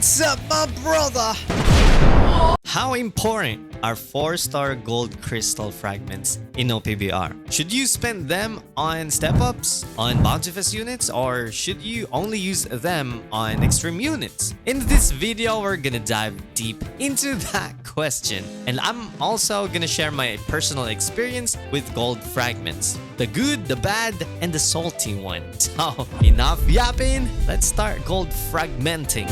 What's up, my brother? How important are 4-star gold crystal fragments in OPBR? Should you spend them on step-ups, on bountiful units, or should you only use them on extreme units? In this video, we're gonna dive deep into that question. And I'm also gonna share my personal experience with gold fragments. The good, the bad, and the salty one. So, enough yapping, let's start gold fragmenting.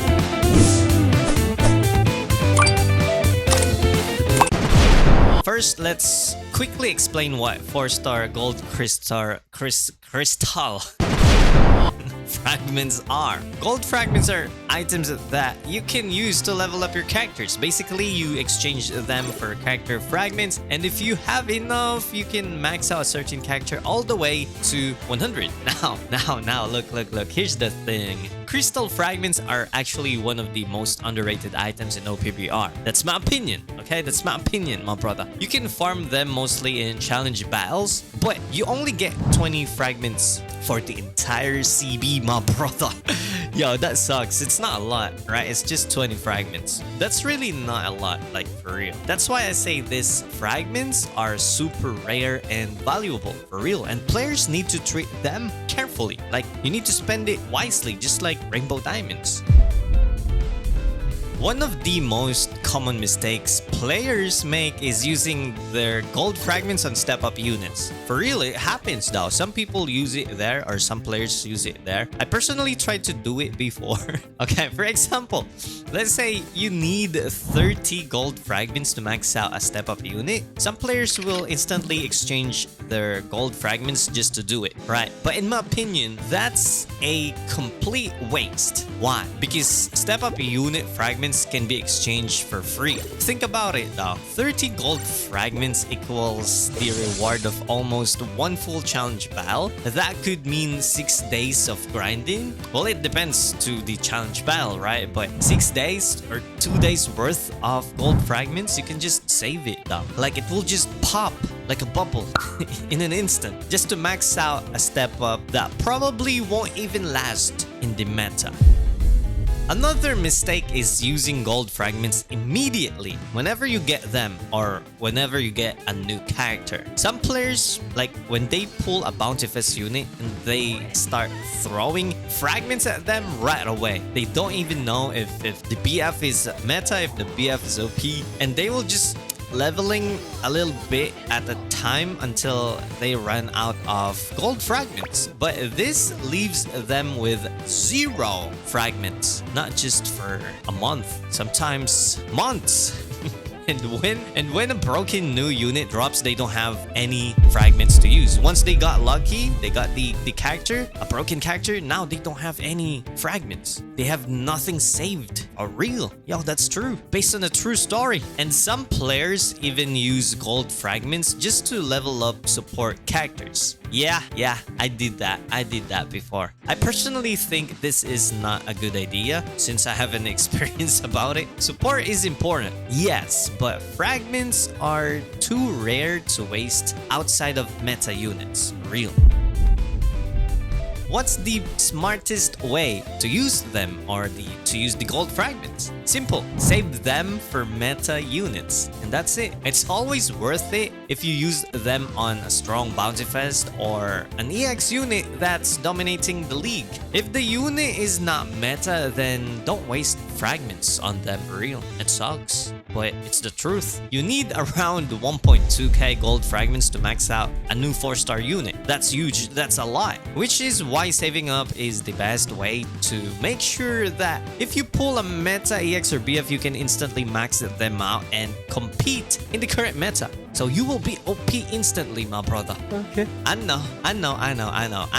First, let's quickly explain what 4-star gold crystal fragments are. Gold fragments are items that you can use to level up your characters. Basically, you exchange them for character fragments, and if you have enough, you can max out a certain character all the way to 100. Now, look. Here's the thing. Crystal fragments are actually one of the most underrated items in OPBR. That's my opinion, okay? That's my opinion, my brother. You can farm them mostly in challenge battles, but you only get 20 fragments for the entire CB, my brother. Yo, that sucks. It's not a lot, right? It's just 20 fragments. That's really not a lot, like, for real. That's why I say these fragments are super rare and valuable, for real. And players need to treat them carefully. Like, you need to spend it wisely, just like rainbow diamonds. One of the most common mistakes players make is using their gold fragments on step-up units. For real, it happens though. Some people use it there, or some players use it there. I personally tried to do it before. Okay, for example, let's say you need 30 gold fragments to max out a step-up unit. Some players will instantly exchange their gold fragments just to do it, right? But in my opinion, that's a complete waste. Why? Because step-up unit fragments can be exchanged for free. Think about it though. 30 gold fragments equals the reward of almost one full challenge battle. That could mean 6 days of grinding. Well, it depends to the challenge battle, right? But 6 days or 2 days worth of gold fragments, you can just save it though. Like, it will just pop like a bubble in an instant, just to max out a step up that probably won't even last in the meta. Another mistake is using gold fragments immediately whenever you get them, or whenever you get a new character. Some players, like when they pull a bountiful unit and they start throwing fragments at them right away. They don't even know if the BF is meta, if the BF is OP, and they will just leveling a little bit at a time until they run out of gold fragments. But this leaves them with 0 fragments, not just for a month, sometimes months. And when a broken new unit drops, they don't have any fragments to use. Once they got lucky, they got the character, a broken character, now they don't have any fragments. They have nothing saved or real. Yo, that's true. Based on a true story. And some players even use gold fragments just to level up support characters. Yeah, I did that before. I personally think this is not a good idea since I have an experience about it. Support is important, yes, but fragments are too rare to waste outside of meta units. Real. What's the smartest way to use them, or to use the gold fragments? Simple. Save them for meta units, and that's it. It's always worth it if you use them on a strong bounty fest or an EX unit that's dominating the league. If the unit is not meta, then don't waste fragments on them. For real. It sucks, but it's the truth. You need around 1.2k gold fragments to max out a new 4-star unit. That's huge. That's a lot. Which is why saving up is the best way to make sure that if you pull a meta EX or BF, you can instantly max them out and compete in the current meta. So you will be OP instantly, my brother. Okay. I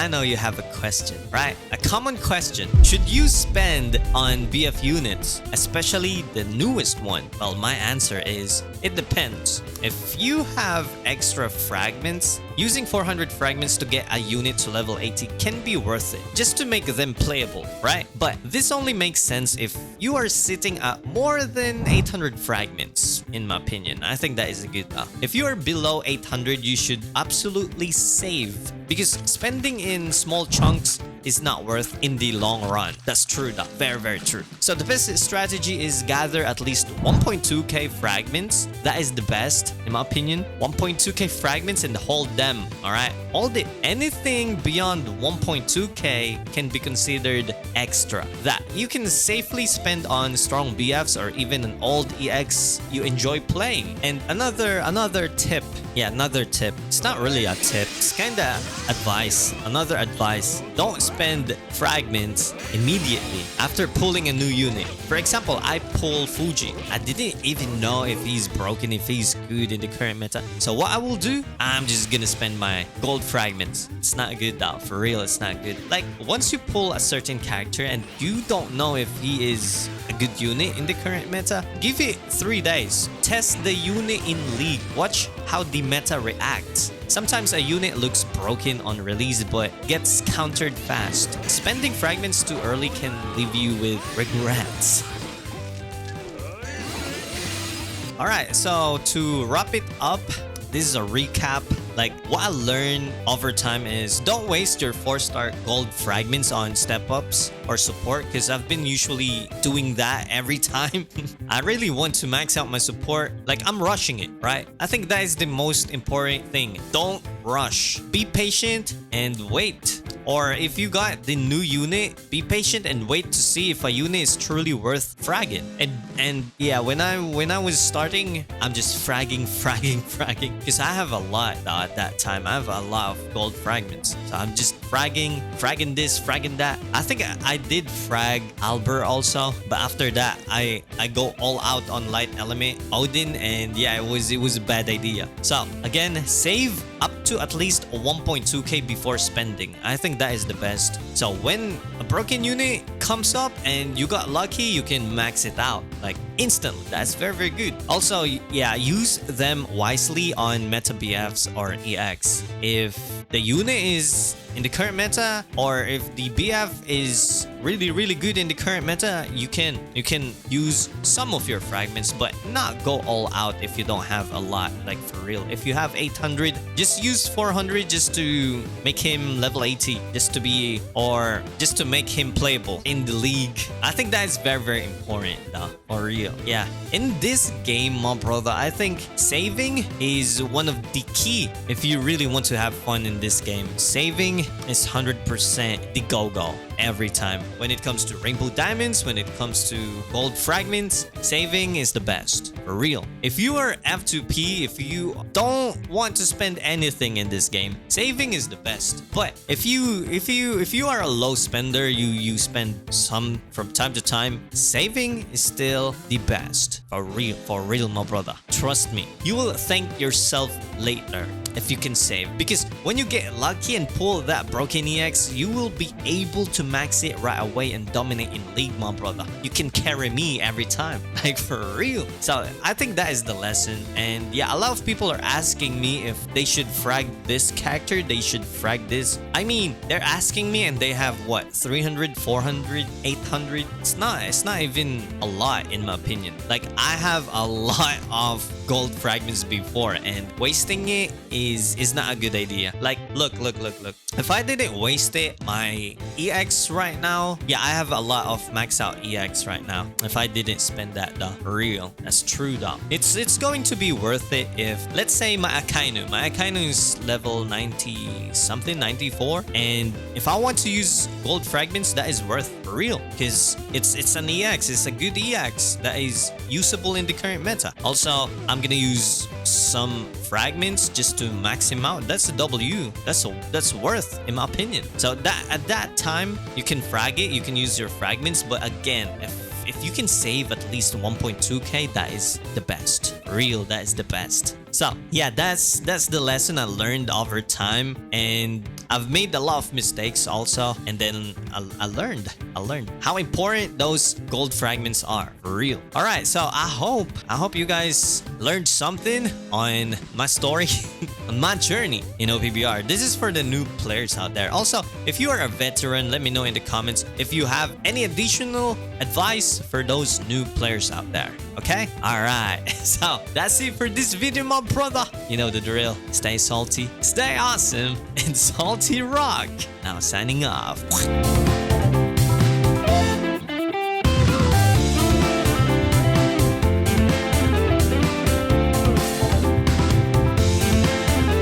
know you have a question, right? A common question. Should you spend on BF units, especially the newest one? Well, my answer is, it depends. If you have extra fragments, using 400 fragments to get a unit to level 80 can be worth it, just to make them playable, right? But this only makes sense if you are sitting at more than 800 fragments, in my opinion. I think that is a good though. If you are below 800, you should absolutely save, because spending in small chunks is not worth in the long run. That's true though. Very, very true. So the best strategy is gather at least 1.2k fragments. That is the best in my opinion. 1.2k fragments and hold them. All right. Hold it. Anything beyond 1.2k can be considered extra. That you can safely spend on strong BFs or even an old EX you enjoy playing. And another tip. Yeah, another tip. It's not really a tip. It's kind of advice. Another advice. Don't spend fragments immediately after pulling a new unit. For example, I pull Fuji. I didn't even know if he's broken, if he's good in the current meta. So what I will do, I'm just gonna spend my gold fragments. It's not good though. For real, it's not good. Like, once you pull a certain character and you don't know if he is a good unit in the current meta, give it 3 days. Test the unit in League. Watch how the meta reacts. Sometimes a unit looks broken on release but gets countered fast. Spending fragments too early can leave you with regrets. Alright, so to wrap it up, this is a recap. Like, what I learned over time is don't waste your 4-star gold fragments on step-ups or support, because I've been usually doing that every time. I really want to max out my support. Like, I'm rushing it, right? I think that is the most important thing. Don't rush. Be patient and wait. Or if you got the new unit, be patient and wait to see if a unit is truly worth fragging. And yeah, when I was starting, I'm just fragging, because I have a lot at that time. I have a lot of gold fragments, so I'm just fragging this, fragging that. I think I did frag Albert also, but after that I go all out on light element Odin, and yeah, it was a bad idea. So again, save up to at least 1.2k before spending. I think that is the best. So when a broken unit comes up and you got lucky, you can max it out like instantly. That's very, very good. Also, yeah, use them wisely on meta BFs or EX. If the unit is in the current meta, or if the BF is really, really good in the current meta, you can use some of your fragments, but not go all out if you don't have a lot. Like, for real, if you have 800, just use 400 just to make him level 80, just to be, or just to make him playable in the league. I think that is very, very important though, for real. Yeah, in this game, my brother, I think saving is one of the key if you really want to have fun in this game. Saving is 100% the go-go every time. When it comes to rainbow diamonds, when it comes to gold fragments, saving is the best, for real. If you are F2P, if you don't want to spend anything in this game, saving is the best. But if you are a low spender, you spend some from time to time, saving is still the best, for real, my brother. Trust me, you will thank yourself later if you can save, because when you get lucky and pull that broken EX, you will be able to max it right away and dominate in league, my brother. You can carry me every time, like, for real. So I think that is the lesson. And yeah, a lot of people are asking me if they should frag this character, they should frag this. I mean, they're asking me and they have what, 300, 400, 800? It's not even a lot in my opinion. Like, I have a lot of gold fragments before, and wasting it is not a good idea. Like, look. If I didn't waste it, my EX right now, yeah, I have a lot of max out EX right now. If I didn't spend that though, for real, that's true though. It's going to be worth it if, let's say, my Akainu is level 90 something, 94, and if I want to use gold fragments, that is worth it, for real, because it's an EX, it's a good EX that is usable in the current meta. Also, I'm gonna use some fragments just to max him out. That's a W. That's worth, in my opinion. So that at that time, you can frag it, you can use your fragments, but again, if you can save at least 1.2k, that is the best. Real, that is the best. So yeah, that's the lesson I learned over time, and I've made a lot of mistakes also, and then I learned how important those gold fragments are, for real. All right, so I hope you guys learned something on my story. on my journey in OPBR. This is for the new players out there. Also, if you are a veteran, let me know in the comments if you have any additional advice for those new players out there. Okay? Alright. So, that's it for this video, my brother. You know the drill. Stay salty, stay awesome, and salty rock. Now signing off.